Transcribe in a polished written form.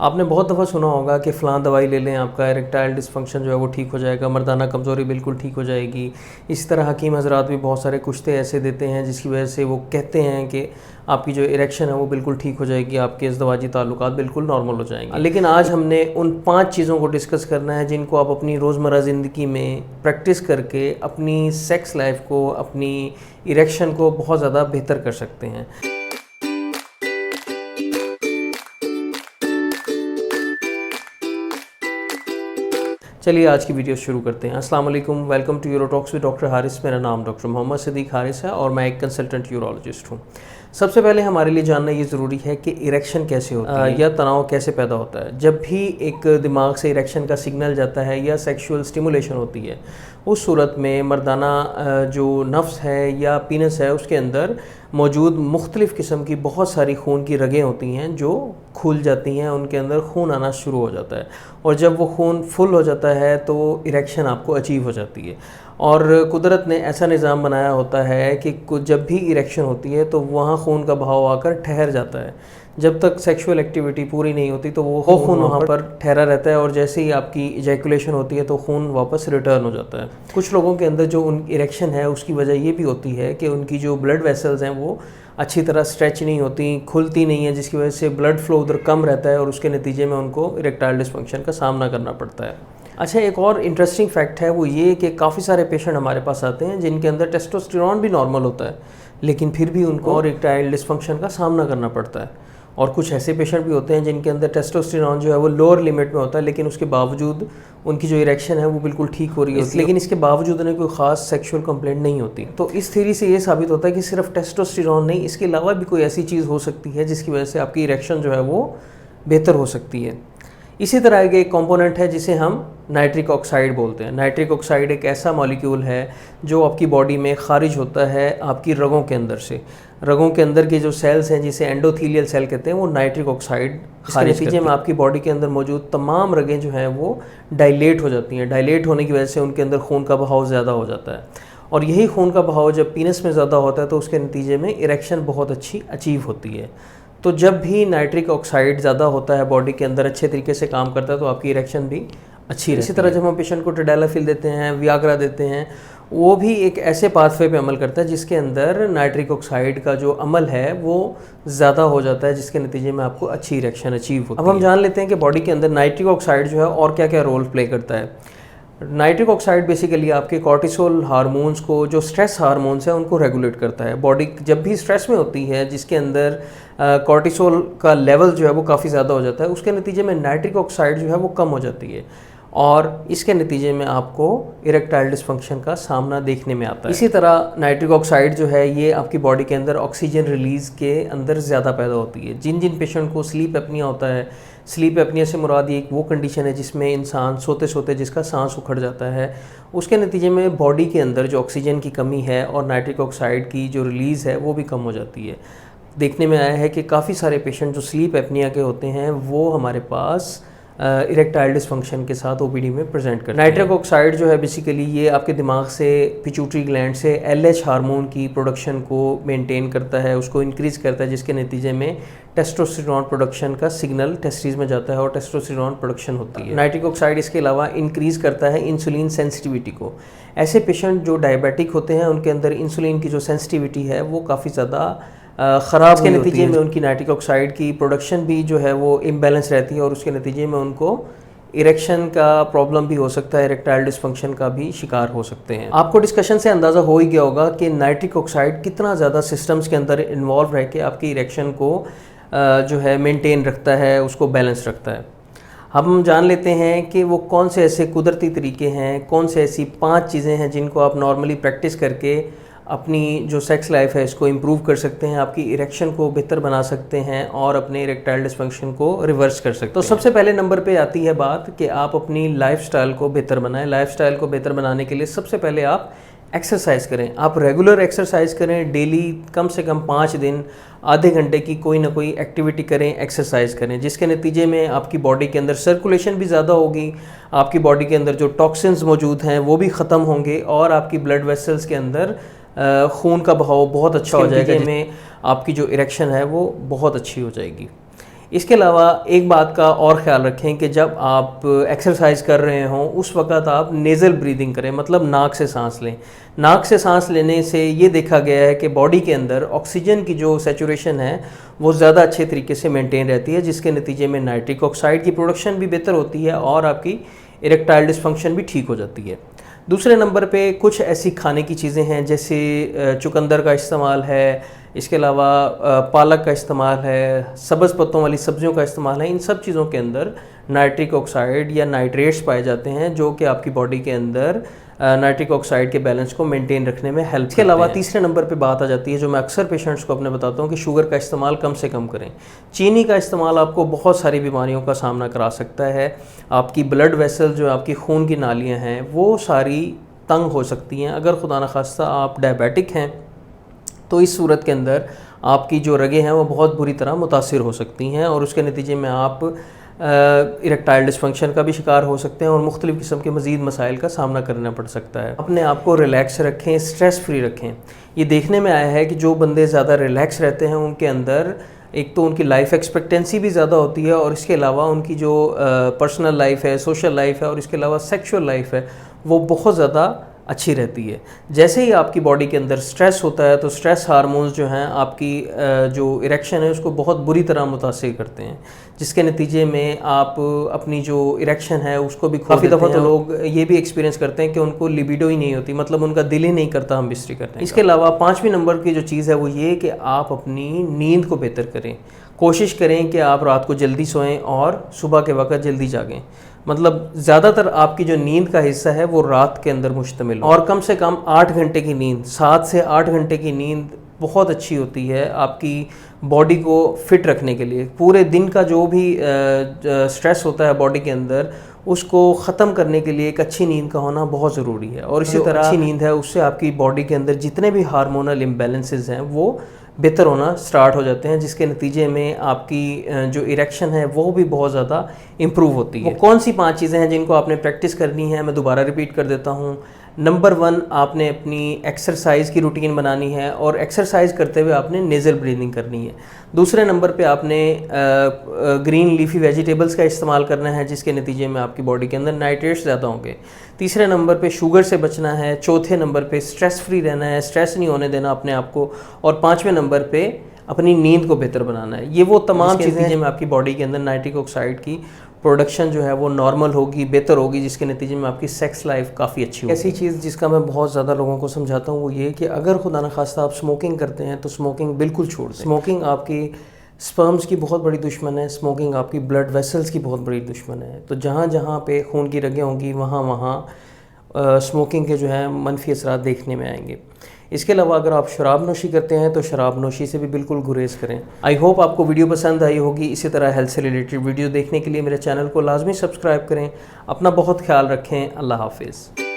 आपने बहुत दफ़ा सुना होगा कि फ़लाँ दवाई ले लें, आपका इरेक्टाइल डिसफंक्शन जो है वो ठीक हो जाएगा, मर्दाना कमज़ोरी बिल्कुल ठीक हो जाएगी। इसी तरह हकीम हज़रात भी बहुत सारे कुश्ते ऐसे देते हैं जिसकी वजह से वो कहते हैं कि आपकी जो इरेक्शन है वो बिल्कुल ठीक हो जाएगी, आपके अज़दवाजी ताल्लुकात बिल्कुल नॉर्मल हो जाएंगे। लेकिन आज हमने उन 5 चीज़ों को डिस्कस करना है जिनको आप अपनी रोज़मर्रा ज़िंदगी में प्रैक्टिस करके अपनी सेक्स लाइफ को, अपनी इरेक्शन को बहुत ज़्यादा बेहतर कर सकते हैं। चलिए आज की वीडियो शुरू करते हैं। अस्सलाम वालेकुम, welcome to Urotalks with doctor Haris. मेरा नाम डॉक्टर मोहम्मद सिद्दीक हारिस है और मैं एक कंसल्टेंट यूरोलॉजिस्ट हूँ। सबसे पहले हमारे लिए जानना ये ज़रूरी है कि इरेक्शन कैसे होती है या तनाव कैसे पैदा होता है। जब भी एक दिमाग से इरेक्शन का सिग्नल जाता है या सेक्सुअल स्टिमुलेशन होती है, उस सूरत में मर्दाना जो नफ्स है या पीनस है उसके अंदर मौजूद मुख्तलिफ़ किस्म की बहुत सारी खून की रगें होती हैं जो खुल जाती हैं, उनके अंदर खून आना शुरू हो जाता है और जब वो खून फुल हो जाता है तो इरेक्शन आपको अचीव हो जाती है। और कुदरत ने ऐसा निज़ाम बनाया होता है कि जब भी इरेक्शन होती है तो वहाँ खून का बहाव आकर ठहर जाता है। जब तक सेक्सुअल एक्टिविटी पूरी नहीं होती तो वो खून वहाँ पर ठहरा रहता है और जैसे ही आपकी इजैकुलेशन होती है तो खून वापस रिटर्न हो जाता है। कुछ लोगों के अंदर जो उन इरेक्शन है उसकी वजह ये भी होती है कि उनकी जो ब्लड वेसल्स हैं वो अच्छी तरह स्ट्रेच नहीं होती, खुलती नहीं है, जिसकी वजह से ब्लड फ्लो उधर कम रहता है और उसके नतीजे में उनको इरेक्टाइल डिसफंक्शन का सामना करना पड़ता है। अच्छा, एक और इंटरेस्टिंग फैक्ट है वो ये कि काफ़ी सारे पेशेंट हमारे पास आते हैं जिनके अंदर टेस्टोस्टेरोन भी नॉर्मल होता है लेकिन फिर भी उनको इरेक्टाइल डिसफंक्शन का सामना करना पड़ता है। और कुछ ऐसे पेशेंट भी होते हैं जिनके अंदर टेस्टोस्टेरोन जो है वो लोअर लिमिट में होता है लेकिन उसके बावजूद उनकी जो इरेक्शन है वो बिल्कुल ठीक हो रही होती है, लेकिन इसके बावजूद उन्हें कोई ख़ास सेक्सुअल कंप्लेंट नहीं होती। तो इस थ्योरी से ये साबित होता है कि सिर्फ टेस्टोस्टेरोन नहीं, इसके अलावा भी कोई ऐसी चीज़ हो सकती है जिसकी वजह से आपकी इरेक्शन जो है वो बेहतर हो सकती है। इसी तरह के एक कंपोनेंट है जिसे हम नाइट्रिक ऑक्साइड बोलते हैं। नाइट्रिक ऑक्साइड एक ऐसा मॉलिक्यूल है जो आपकी बॉडी में खारिज होता है आपकी रगों के अंदर से। रगों के अंदर के जो सेल्स हैं जिसे एंडोथीलियल सेल कहते हैं वो नाइट्रिक ऑक्साइड खारिज करते हैं। में आपकी बॉडी के अंदर मौजूद तमाम रगें जो हैं वो डायलेट हो जाती हैं। डायलेट होने की वजह से उनके अंदर खून का बहाव ज़्यादा हो जाता है और यही खून का बहाव जब पीनस में ज़्यादा होता है तो उसके नतीजे में इरेक्शन बहुत अच्छी अचीव होती है। तो जब भी नाइट्रिक ऑक्साइड ज़्यादा होता है, बॉडी के अंदर अच्छे तरीके से काम करता है तो आपकी इरेक्शन भी अच्छी रहती है। इसी तरह जब हम पेशेंट को टैडेलाफिल देते हैं, वियाग्रा देते हैं, वो भी एक ऐसे पाथवे पे अमल करता है जिसके अंदर नाइट्रिक ऑक्साइड का जो अमल है वो ज़्यादा हो जाता है, जिसके नतीजे में आपको अच्छी इरेक्शन अचीव होती है। अब हम जान लेते हैं कि बॉडी के अंदर नाइट्रिक ऑक्साइड जो है और क्या क्या रोल प्ले करता है। नाइट्रिक ऑक्साइड बेसिकली आपके कॉर्टिसोल हार्मोन्स को, जो स्ट्रेस हार्मोन्स हैं, उनको रेगुलेट करता है। बॉडी जब भी स्ट्रेस में होती है जिसके अंदर कॉर्टिसोल का लेवल जो है वो काफ़ी ज़्यादा हो जाता है, उसके नतीजे में नाइट्रिक ऑक्साइड जो है वो कम हो जाती है और इसके नतीजे में आपको इरेक्टाइल डिसफंक्शन का सामना देखने में आता है। इसी तरह नाइट्रिक ऑक्साइड जो है ये आपकी बॉडी के अंदर ऑक्सीजन रिलीज़ के अंदर ज़्यादा पैदा होती है। जिन जिन पेशेंट को स्लीप एपनिया होता है, स्लीप एपनिया से मुराद एक वो कंडीशन है जिसमें इंसान सोते सोते जिसका सांस उखड़ जाता है, उसके नतीजे में बॉडी के अंदर जो ऑक्सीजन की कमी है और नाइट्रिक ऑक्साइड की जो रिलीज़ है वो भी कम हो जाती है। देखने में आया है कि काफ़ी सारे पेशेंट जो स्लीप एपनिया के होते हैं वो हमारे पास इरेक्टाइल डिसफंक्शन के साथ ओपीडी में प्रेजेंट करते हैं। नाइट्रिक ऑक्साइड जो है बेसिकली ये आपके दिमाग से, पिट्यूटरी ग्लैंड से एलएच हार्मोन की प्रोडक्शन को मेंटेन करता है, उसको इंक्रीज़ करता है, जिसके नतीजे में टेस्टोस्टेरोन प्रोडक्शन का सिग्नल टेस्टिस में जाता है और टेस्टोस्टेरोन प्रोडक्शन होती है। नाइट्रिक ऑक्साइड इसके अलावा इंक्रीज़ करता है इंसुलिन सेंसिटिविटी को। ऐसे पेशेंट जो डायबिटिक होते हैं उनके अंदर इंसुलिन की जो सेंसिटिविटी है वो काफ़ी ज़्यादा ख़राब के नतीजे में उनकी नाइट्रिक ऑक्साइड की प्रोडक्शन भी जो है वो इम्बैलेंस रहती है और उसके नतीजे में उनको इरेक्शन का प्रॉब्लम भी हो सकता है, इरेक्टाइल डिसफंक्शन का भी शिकार हो सकते हैं। आपको डिस्कशन से अंदाज़ा हो ही गया होगा कि नाइट्रिक ऑक्साइड कितना ज़्यादा सिस्टम्स के अंदर इन्वॉल्व रह के आपकी इरेक्शन को जो है मेंटेन रखता है, उसको बैलेंस रखता है। अब हम जान लेते हैं कि वो कौन से ऐसे कुदरती तरीके हैं, कौन से ऐसी 5 चीज़ें हैं जिनको आप नॉर्मली प्रैक्टिस करके अपनी जो सेक्स लाइफ है इसको इम्प्रूव कर सकते हैं, आपकी इरेक्शन को बेहतर बना सकते हैं और अपने इरेक्टाइल डिसफंक्शन को रिवर्स कर सकते हैं। तो सबसे पहले नंबर पे आती है बात कि आप अपनी लाइफस्टाइल को बेहतर बनाएं। लाइफस्टाइल को बेहतर बनाने के लिए सबसे पहले आप एक्सरसाइज करें। आप रेगुलर एक्सरसाइज करें, डेली कम से कम 5 दिन आधे घंटे की कोई ना कोई एक्टिविटी करें, एक्सरसाइज करें, जिसके नतीजे में आपकी बॉडी के अंदर सर्कुलेशन भी ज़्यादा होगी, आपकी बॉडी के अंदर जो टॉक्सिन्स मौजूद हैं वो भी ख़त्म होंगे और आपकी ब्लड वेसल्स के अंदर खून का बहाव बहुत अच्छा हो जाएगा, जिसमें आपकी जो इरेक्शन है वो बहुत अच्छी हो जाएगी। इसके अलावा एक बात का और ख्याल रखें कि जब आप एक्सरसाइज कर रहे हों उस वक़्त आप नेज़ल ब्रीदिंग करें, मतलब नाक से सांस लें। नाक से सांस लेने से ये देखा गया है कि बॉडी के अंदर ऑक्सीजन की जो सैचुरेशन है वो ज़्यादा अच्छे तरीके से मेंटेन रहती है, जिसके नतीजे में नाइट्रिक ऑक्साइड की प्रोडक्शन भी बेहतर होती है और आपकी इरेक्टाइल डिस्फंक्शन भी ठीक हो जाती है। दूसरे नंबर पे कुछ ऐसी खाने की चीज़ें हैं जैसे चुकंदर का इस्तेमाल है, इसके अलावा पालक का इस्तेमाल है, सब्ज़ पत्तों वाली सब्जियों का इस्तेमाल है। इन सब चीज़ों के अंदर नाइट्रिक ऑक्साइड या नाइट्रेट्स पाए जाते हैं जो कि आपकी बॉडी के अंदर नाइट्रिक ऑक्साइड के बैलेंस को मेंटेन रखने में हेल्प। इसके अलावा तीसरे नंबर पे बात आ जाती है जो मैं अक्सर पेशेंट्स को अपने बताता हूँ कि शुगर का इस्तेमाल कम से कम करें। चीनी का इस्तेमाल आपको बहुत सारी बीमारियों का सामना करा सकता है। आपकी ब्लड वेसल जो आपकी खून की नालियाँ हैं वो सारी तंग हो सकती हैं। अगर खुदा न खास्ता आप डायबिटिक हैं तो इस सूरत के अंदर आपकी जो रगें हैं वो बहुत बुरी तरह मुतासिर हो सकती हैं और उसके नतीजे में आप इरेक्टाइल डिस्फंक्शन का भी शिकार हो सकते हैं और मुख्तलिफ़ किस्म के मज़ीद मसाइल का सामना करना पड़ सकता है। अपने आप को रिलैक्स रखें, स्ट्रेस फ्री रखें। ये देखने में आया है कि जो बंदे ज़्यादा रिलैक्स रहते हैं उनके अंदर एक तो उनकी लाइफ एक्सपेक्टेंसी भी ज़्यादा होती है और इसके अलावा उनकी जो पर्सनल लाइफ है, सोशल लाइफ है और इसके अलावा सेक्शुअल लाइफ है वो बहुत ज़्यादा अच्छी रहती है। जैसे ही आपकी बॉडी के अंदर स्ट्रेस होता है तो स्ट्रेस हार्मोन्स जो हैं आपकी जो इरेक्शन है उसको बहुत बुरी तरह मुतासिर करते हैं, जिसके नतीजे में आप अपनी जो इरेक्शन है उसको भी काफ़ी दफ़ा तो लोग ये भी एक्सपीरियंस करते हैं कि उनको लिबिडो ही नहीं होती, मतलब उनका दिल ही नहीं करता हम बिस्तरी करने का। इसके अलावा 5वें नंबर की जो चीज़ है वो ये कि आप अपनी नींद को बेहतर करें। कोशिश करें कि आप रात को जल्दी सोएं और सुबह के वक्त जल्दी जागें। मतलब ज़्यादातर आपकी जो नींद का हिस्सा है वो रात के अंदर मुश्तमिल हो और कम से कम 8 घंटे की नींद, 7 से 8 घंटे की नींद बहुत अच्छी होती है आपकी बॉडी को फिट रखने के लिए। पूरे दिन का जो भी स्ट्रेस होता है बॉडी के अंदर उसको ख़त्म करने के लिए एक अच्छी नींद का होना बहुत ज़रूरी है और इसी तरह अच्छी नींद है उससे आपकी बॉडी के अंदर जितने भी हार्मोनल इम्बैलेंसेस हैं वो बेहतर होना स्टार्ट हो जाते हैं, जिसके नतीजे में आपकी जो इरेक्शन है वो भी बहुत ज़्यादा इम्प्रूव होती है। वो कौन सी 5 चीज़ें हैं जिनको आपने प्रैक्टिस करनी है, मैं दोबारा रिपीट कर देता हूँ। नंबर 1, आपने अपनी एक्सरसाइज की रूटीन बनानी है और एक्सरसाइज करते हुए आपने नेज़ल ब्रीदिंग करनी है। दूसरे नंबर पे आपने ग्रीन लीफी वेजिटेबल्स का इस्तेमाल करना है, जिसके नतीजे में आपकी बॉडी के अंदर नाइट्रेट्स ज़्यादा होंगे। तीसरे नंबर पे शुगर से बचना है। चौथे नंबर पे स्ट्रेस फ्री रहना है, स्ट्रेस नहीं होने देना अपने आप को। और 5वें नंबर पे अपनी नींद को बेहतर बनाना है। ये वो तमाम चीज़ें में आपकी बॉडी के अंदर नाइट्रिक ऑक्साइड की प्रोडक्शन जो है वो नॉर्मल होगी, बेहतर होगी, जिसके नतीजे में आपकी सेक्स लाइफ काफ़ी अच्छी होगी। ऐसी चीज़ जिसका मैं बहुत ज़्यादा लोगों को समझाता हूँ वो ये कि अगर खुदा न खास्ता आप स्मोकिंग करते हैं तो स्मोकिंग बिल्कुल छोड़ दें। स्मोकिंग आपकी स्पर्म्स की बहुत बड़ी दुश्मन है, स्मोकिंग आपकी ब्लड वेसल्स की बहुत बड़ी दुश्मन है। तो जहाँ जहाँ पे खून की रगें होंगी वहाँ वहाँ स्मोकिंग के जो है मनफी असरात देखने में आएंगे। इसके अलावा अगर आप शराब नोशी करते हैं तो शराब नोशी से भी बिल्कुल गुरेज करें। आई होप आपको वीडियो पसंद आई होगी। इसी तरह हेल्थ से रिलेटेड वीडियो देखने के लिए मेरे चैनल को लाजमी सब्सक्राइब करें। अपना बहुत ख्याल रखें। अल्लाह हाफिज़।